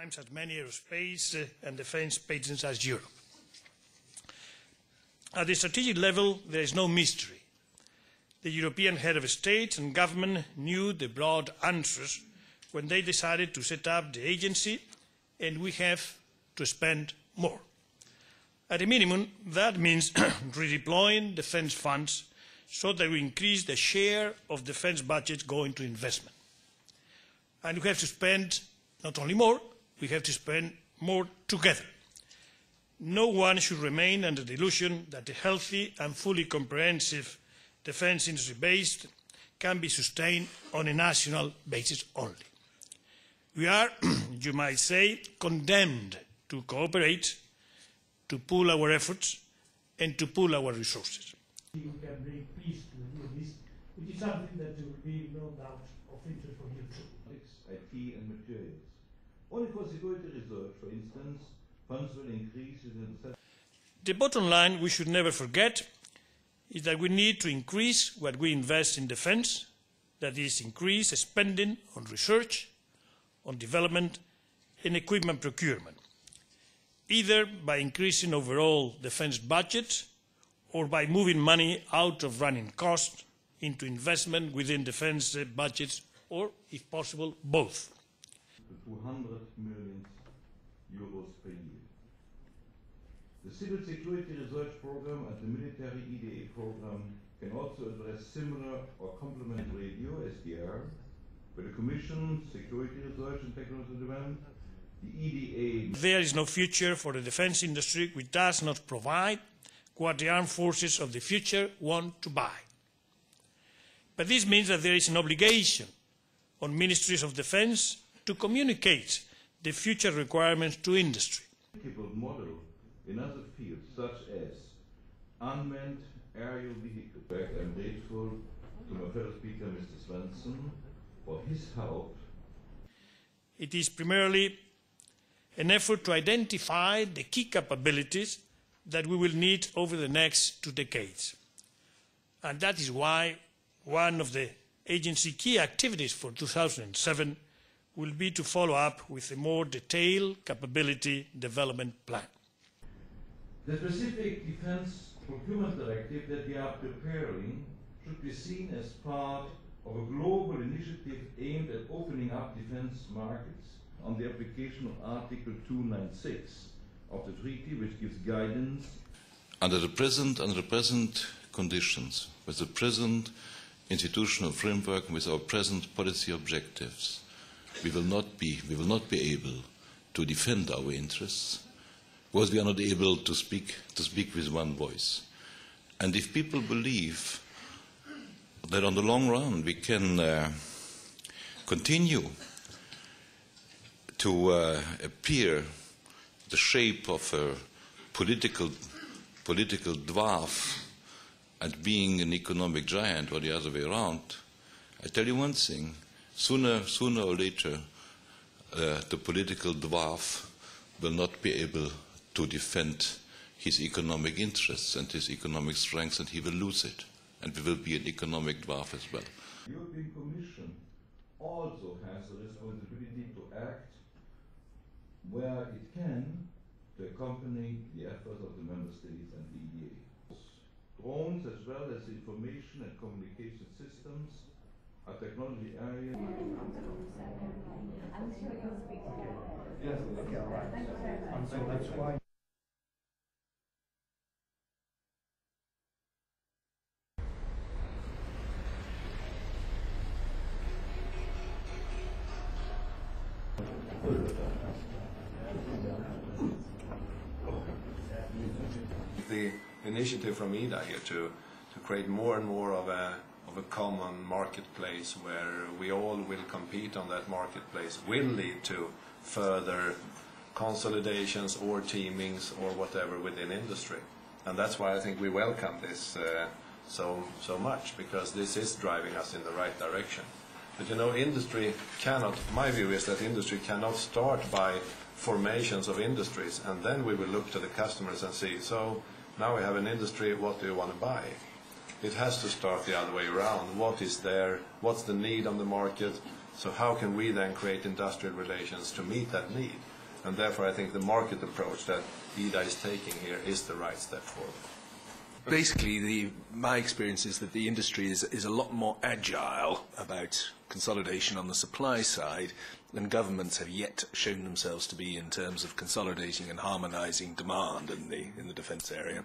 times as many aerospace and defence patents as Europe. At the strategic level, there is no mystery. The European head of state and government knew the broad answers when they decided to set up the agency, and we have to spend more. At a minimum, that means redeploying defence funds so that we increase the share of defence budget going to investment. And we have to spend not only more, we have to spend more together. No one should remain under the illusion that a healthy and fully comprehensive defence industry base can be sustained on a national basis only. We are, you might say, condemned to cooperate, to pool our efforts and to pool our resources. We can bring peace to this, which is something that will be no doubt of interest for you too. IT and materials. Only for security research, for instance, funds will increase within the... The bottom line we should never forget is that we need to increase what we invest in defence, that is, increase spending on research, on development and equipment procurement, either by increasing overall defence budget or by moving money out of running costs into investment within defence budgets, or, if possible, both. 200 million euros per year. The Civil Security Research Program and the Military EDA Program can also address similar or complementary SDR, with the Commission, Security Research and Technology Development, the EDA. There is no future for the defence industry which does not provide what the armed forces of the future want to buy. But this means that there is an obligation on ministries of defence to communicate the future requirements to industry. Model in other fields such as unmanned aerial vehicles. I'm grateful to my fellow speaker, Mr. Svensson, for his help. It is primarily an effort to identify the key capabilities that we will need over the next 2 decades. And that is why one of the agency key activities for 2007 will be to follow up with a more detailed capability development plan. The specific defence procurement directive that we are preparing should be seen as part of a global initiative aimed at opening up defence markets on the application of Article 296 of the treaty, which gives guidance. Under the present conditions, with the present institutional framework, with our present policy objectives, we will not be able to defend our interests because we are not able to speak with one voice. And if people believe that on the long run we can continue to appear the shape of a political dwarf and being an economic giant or the other way around, I tell you one thing, sooner or later the political dwarf will not be able to defend his economic interests and his economic strengths, and he will lose it. And we will be an economic dwarf as well. The European Commission also has the responsibility to act where it can to accompany the efforts of the Member States and the EDA. Drones, as well as information and communication systems, are technology areas. I'm sure you'll speak to you. Yes, okay, all right. Thank you very much. So that's why. The initiative from EDA here to create more and more of a common marketplace where we all will compete on that marketplace will lead to further consolidations or teamings or whatever within industry. And that's why I think we welcome this so much, because this is driving us in the right direction. But you know, industry cannot, my view is that industry cannot start by formations of industries and then we will look to the customers and see, so now we have an industry, what do you want to buy? It has to start the other way around. What is there? What's the need on the market? So how can we then create industrial relations to meet that need? And therefore I think the market approach that EDA is taking here is the right step forward. Basically, my experience is that the industry is a lot more agile about consolidation on the supply side than governments have yet shown themselves to be in terms of consolidating and harmonising demand in the defence area.